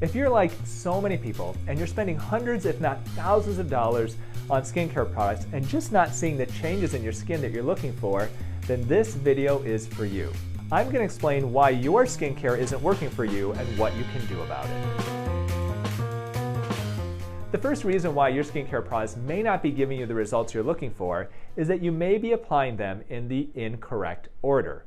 If you're like so many people and you're spending hundreds if not thousands of dollars on skincare products and just not seeing the changes in your skin that you're looking for, then this video is for you. I'm going to explain why your skincare isn't working for you and what you can do about it. The first reason why your skincare products may not be giving you the results you're looking for is that you may be applying them in the incorrect order.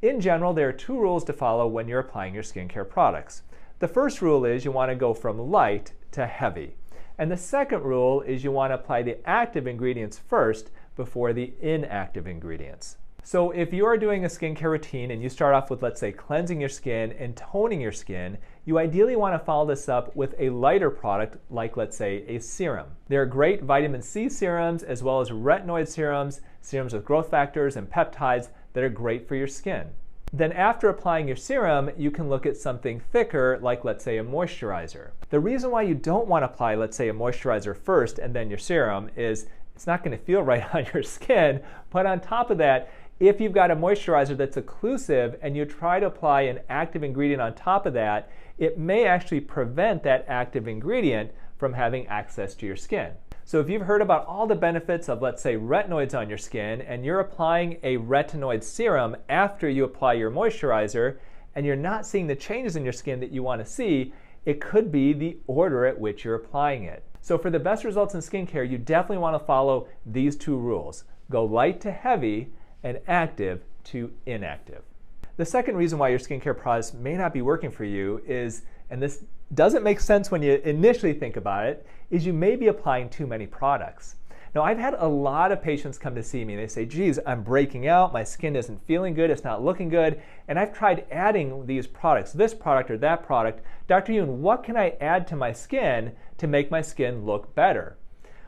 In general, there are two rules to follow when you're applying your skincare products. The first rule is you want to go from light to heavy. And the second rule is you want to apply the active ingredients first before the inactive ingredients. So if you are doing a skincare routine and you start off with, let's say, cleansing your skin and toning your skin, you ideally want to follow this up with a lighter product like, let's say, a serum. There are great vitamin C serums as well as retinoid serums, serums with growth factors and peptides that are great for your skin. Then after applying your serum, you can look at something thicker like, let's say, a moisturizer. The reason why you don't want to apply, let's say, a moisturizer first and then your serum is it's not going to feel right on your skin, but on top of that, if you've got a moisturizer that's occlusive and you try to apply an active ingredient on top of that, it may actually prevent that active ingredient from having access to your skin. So if you've heard about all the benefits of, let's say, retinoids on your skin and you're applying a retinoid serum after you apply your moisturizer and you're not seeing the changes in your skin that you want to see, it could be the order at which you're applying it. So for the best results in skincare, you definitely want to follow these two rules. Go light to heavy and active to inactive. The second reason why your skincare products may not be working for you is, and this doesn't make sense when you initially think about it, is you may be applying too many products. Now, I've had a lot of patients come to see me and they say, geez, I'm breaking out, my skin isn't feeling good, it's not looking good, and I've tried adding these products, this product or that product. Dr. Yoon, what can I add to my skin to make my skin look better?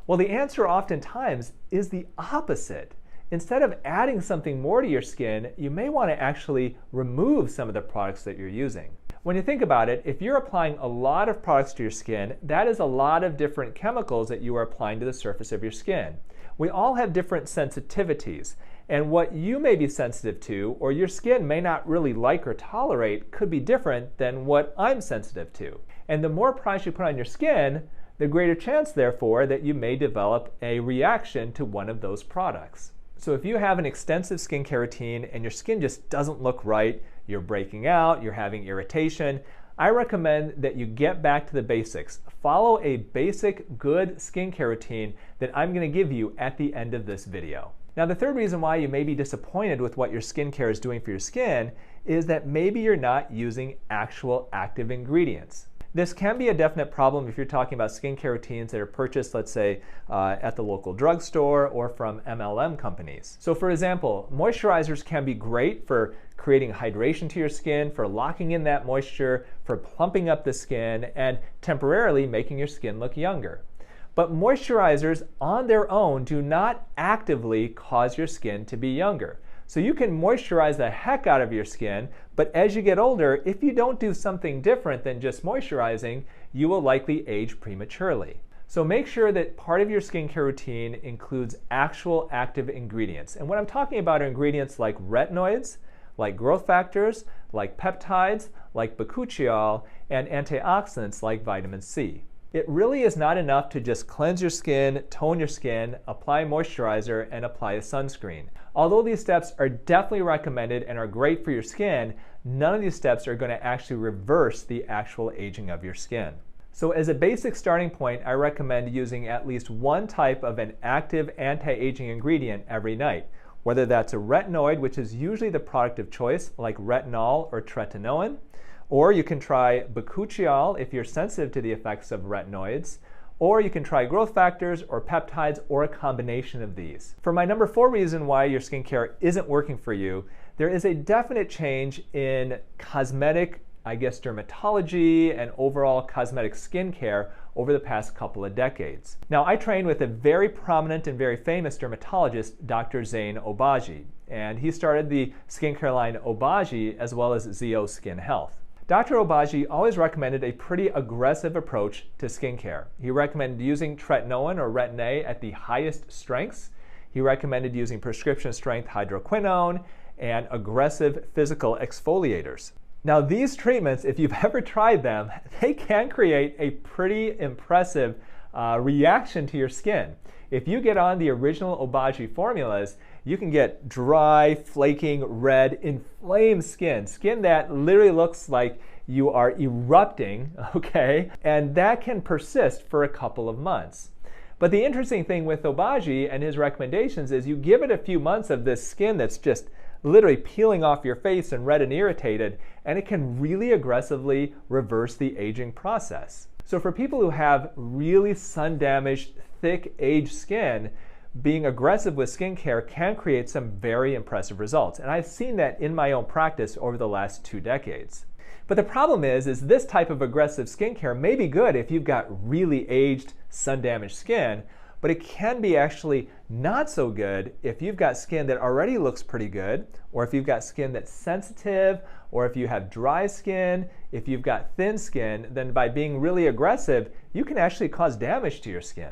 Well, the answer oftentimes is the opposite. Instead of adding something more to your skin, you may want to actually remove some of the products that you're using. When you think about it, if you're applying a lot of products to your skin, that is a lot of different chemicals that you are applying to the surface of your skin. We all have different sensitivities, and what you may be sensitive to or your skin may not really like or tolerate could be different than what I'm sensitive to. And the more products you put on your skin, the greater chance, therefore, that you may develop a reaction to one of those products. So if you have an extensive skincare routine and your skin just doesn't look right, you're breaking out, you're having irritation, I recommend that you get back to the basics. Follow a basic good skincare routine that I'm going to give you at the end of this video. Now, the third reason why you may be disappointed with what your skincare is doing for your skin is that maybe you're not using actual active ingredients. This can be a definite problem if you're talking about skincare routines that are purchased, let's say, at the local drugstore or from MLM companies. So for example, moisturizers can be great for creating hydration to your skin, for locking in that moisture, for plumping up the skin, and temporarily making your skin look younger. But moisturizers on their own do not actively cause your skin to be younger. So you can moisturize the heck out of your skin, but as you get older, if you don't do something different than just moisturizing, you will likely age prematurely. So make sure that part of your skincare routine includes actual active ingredients. And what I'm talking about are ingredients like retinoids, like growth factors, like peptides, like bakuchiol, and antioxidants like vitamin C. It really is not enough to just cleanse your skin, tone your skin, apply moisturizer, and apply a sunscreen. Although these steps are definitely recommended and are great for your skin, none of these steps are going to actually reverse the actual aging of your skin. So as a basic starting point, I recommend using at least one type of an active anti-aging ingredient every night, whether that's a retinoid, which is usually the product of choice, like retinol or tretinoin, or you can try bakuchiol if you're sensitive to the effects of retinoids, or you can try growth factors or peptides or a combination of these. For my number 4 reason why your skincare isn't working for you, there is a definite change in cosmetic, dermatology and overall cosmetic skincare over the past couple of decades. Now, I trained with a very prominent and very famous dermatologist, Dr. Zain Obagi, and he started the skincare line Obagi as well as Zeo Skin Health. Dr. Obagi always recommended a pretty aggressive approach to skincare. He recommended using tretinoin or Retin-A at the highest strengths. He recommended using prescription strength hydroquinone and aggressive physical exfoliators. Now these treatments, if you've ever tried them, they can create a pretty impressive reaction to your skin. If you get on the original Obagi formulas, you can get dry, flaking, red, inflamed skin that literally looks like you are erupting, okay? And that can persist for a couple of months. But the interesting thing with Obagi and his recommendations is you give it a few months of this skin that's just literally peeling off your face and red and irritated, and it can really aggressively reverse the aging process. So for people who have really sun-damaged, thick, aged skin, being aggressive with skincare can create some very impressive results. And I've seen that in my own practice over the last 2 decades. But the problem is this type of aggressive skincare may be good if you've got really aged, sun-damaged skin, but it can be actually not so good if you've got skin that already looks pretty good, or if you've got skin that's sensitive, or if you have dry skin, if you've got thin skin, then by being really aggressive, you can actually cause damage to your skin.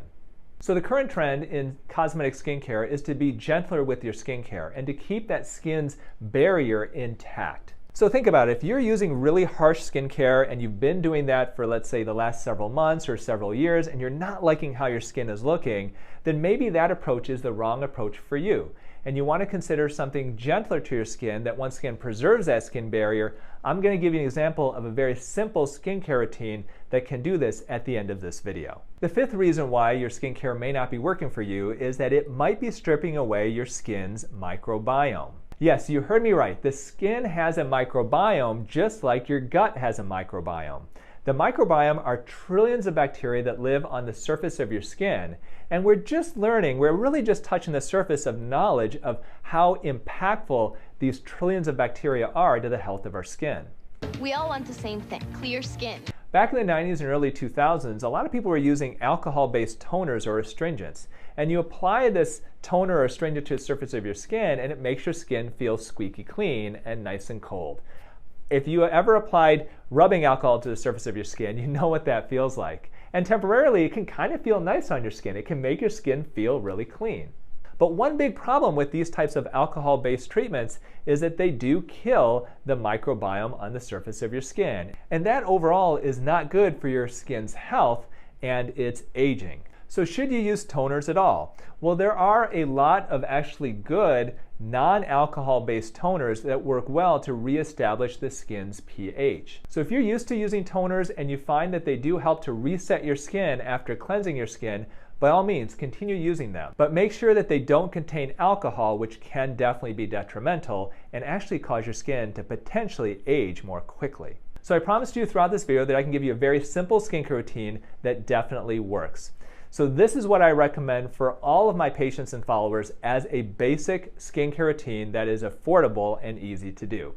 So the current trend in cosmetic skincare is to be gentler with your skincare and to keep that skin's barrier intact. So think about it, if you're using really harsh skincare and you've been doing that for, let's say, the last several months or several years, and you're not liking how your skin is looking, then maybe that approach is the wrong approach for you. And you want to consider something gentler to your skin that once again preserves that skin barrier. I'm going to give you an example of a very simple skincare routine that can do this at the end of this video. The 5th reason why your skincare may not be working for you is that it might be stripping away your skin's microbiome. Yes, you heard me right. The skin has a microbiome just like your gut has a microbiome. The microbiome are trillions of bacteria that live on the surface of your skin, and we're really just touching the surface of knowledge of how impactful these trillions of bacteria are to the health of our skin. We all want the same thing, clear skin. Back in the 90s and early 2000s, a lot of people were using alcohol-based toners or astringents. And you apply this toner or astringent to the surface of your skin, and it makes your skin feel squeaky clean and nice and cold. If you ever applied rubbing alcohol to the surface of your skin, you know what that feels like. And temporarily, it can kind of feel nice on your skin. It can make your skin feel really clean. But one big problem with these types of alcohol-based treatments is that they do kill the microbiome on the surface of your skin. And that overall is not good for your skin's health and its aging. So should you use toners at all? Well, there are a lot of actually good non-alcohol-based toners that work well to reestablish the skin's pH. So if you're used to using toners and you find that they do help to reset your skin after cleansing your skin, by all means, continue using them. But make sure that they don't contain alcohol, which can definitely be detrimental and actually cause your skin to potentially age more quickly. So I promised you throughout this video that I can give you a very simple skincare routine that definitely works. So this is what I recommend for all of my patients and followers as a basic skincare routine that is affordable and easy to do.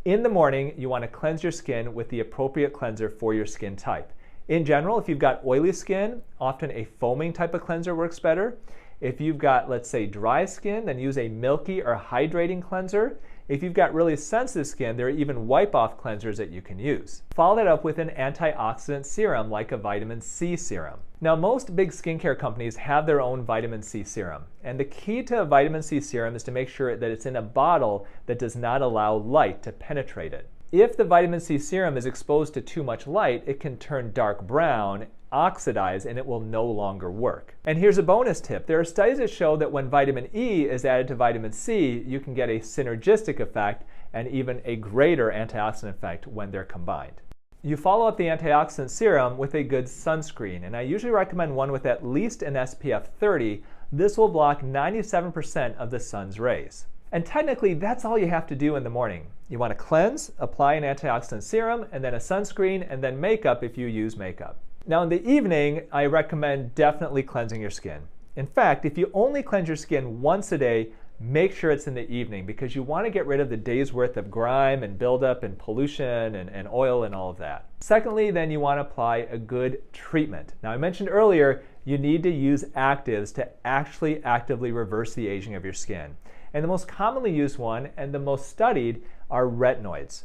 In the morning, you want to cleanse your skin with the appropriate cleanser for your skin type. In general, if you've got oily skin, often a foaming type of cleanser works better. If you've got, let's say, dry skin, then use a milky or hydrating cleanser. If you've got really sensitive skin, there are even wipe-off cleansers that you can use. Follow that up with an antioxidant serum like a vitamin C serum. Now, most big skincare companies have their own vitamin C serum. And the key to a vitamin C serum is to make sure that it's in a bottle that does not allow light to penetrate it. If the vitamin C serum is exposed to too much light, it can turn dark brown, oxidize, and it will no longer work. And here's a bonus tip. There are studies that show that when vitamin E is added to vitamin C, you can get a synergistic effect and even a greater antioxidant effect when they're combined. You follow up the antioxidant serum with a good sunscreen, and I usually recommend one with at least an SPF 30. This will block 97% of the sun's rays. And technically, that's all you have to do in the morning. You want to cleanse, apply an antioxidant serum, and then a sunscreen, and then makeup if you use makeup. Now in the evening, I recommend definitely cleansing your skin. In fact, if you only cleanse your skin once a day, make sure it's in the evening because you want to get rid of the day's worth of grime and buildup and pollution and oil and all of that. Secondly, then you want to apply a good treatment. Now I mentioned earlier, you need to use actives to actually actively reverse the aging of your skin. And the most commonly used one and the most studied are retinoids.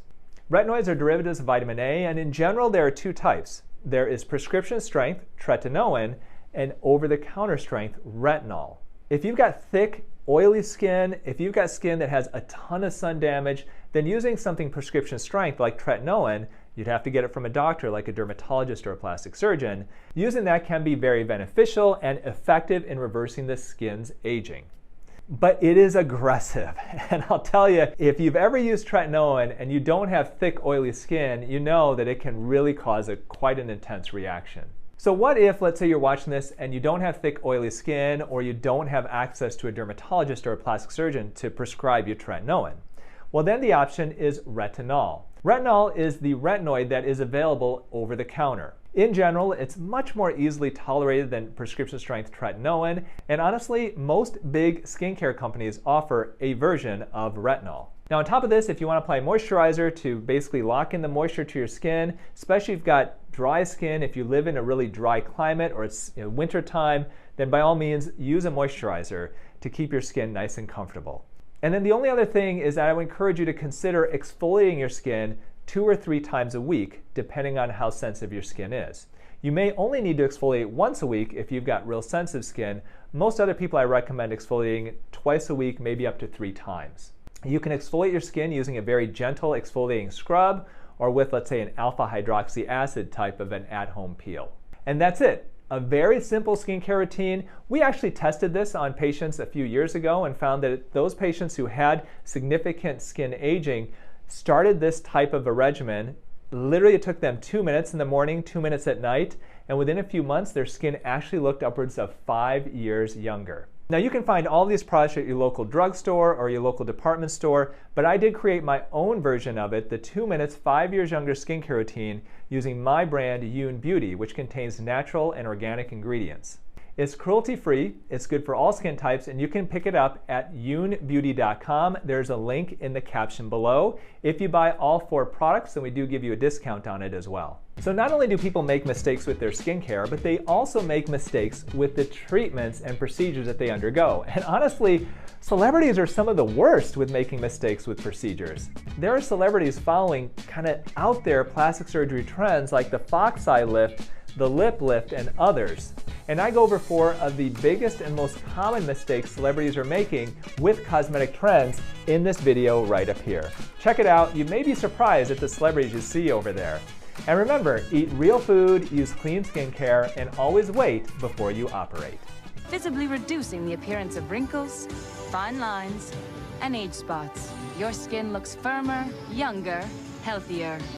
Retinoids are derivatives of vitamin A, and in general there are 2 types. There is prescription strength, tretinoin, and over-the-counter strength, retinol. If you've got thick, oily skin, if you've got skin that has a ton of sun damage, then using something prescription strength like tretinoin, you'd have to get it from a doctor like a dermatologist or a plastic surgeon, using that can be very beneficial and effective in reversing the skin's aging. But it is aggressive, and I'll tell you, if you've ever used tretinoin and you don't have thick, oily skin, you know that it can really cause quite an intense reaction. So what if, let's say you're watching this and you don't have thick, oily skin, or you don't have access to a dermatologist or a plastic surgeon to prescribe you tretinoin? Well, then the option is retinol. Retinol is the retinoid that is available over the counter. In general, it's much more easily tolerated than prescription strength tretinoin, and honestly, most big skincare companies offer a version of retinol. Now on top of this, if you want to apply moisturizer to basically lock in the moisture to your skin, especially if you've got dry skin, if you live in a really dry climate or it's winter time, then by all means use a moisturizer to keep your skin nice and comfortable. And then the only other thing is that I would encourage you to consider exfoliating your skin 2 or 3 times a week, depending on how sensitive your skin is. You may only need to exfoliate once a week if you've got real sensitive skin. Most other people I recommend exfoliating twice a week, maybe up to 3 times. You can exfoliate your skin using a very gentle exfoliating scrub or with, let's say, an alpha hydroxy acid type of an at-home peel. And that's it. A very simple skincare routine. We actually tested this on patients a few years ago and found that those patients who had significant skin aging started this type of a regimen. Literally it took them 2 minutes in the morning, 2 minutes at night, and within a few months their skin actually looked upwards of 5 years younger. Now you can find all these products at your local drugstore or your local department store, but I did create my own version of it, the 2 minutes, 5 years younger skincare routine using my brand Youn Beauty, which contains natural and organic ingredients. It's cruelty-free, it's good for all skin types, and you can pick it up at younbeauty.com. There's a link in the caption below. If you buy all 4 products, then we do give you a discount on it as well. So not only do people make mistakes with their skincare, but they also make mistakes with the treatments and procedures that they undergo. And honestly, celebrities are some of the worst with making mistakes with procedures. There are celebrities following kind of out there plastic surgery trends like the fox eye lift, the lip lift, and others. And I go over 4 of the biggest and most common mistakes celebrities are making with cosmetic trends in this video right up here. Check it out. You may be surprised at the celebrities you see over there. And remember, eat real food, use clean skincare, and always wait before you operate. Visibly reducing the appearance of wrinkles, fine lines, and age spots. Your skin looks firmer, younger, healthier.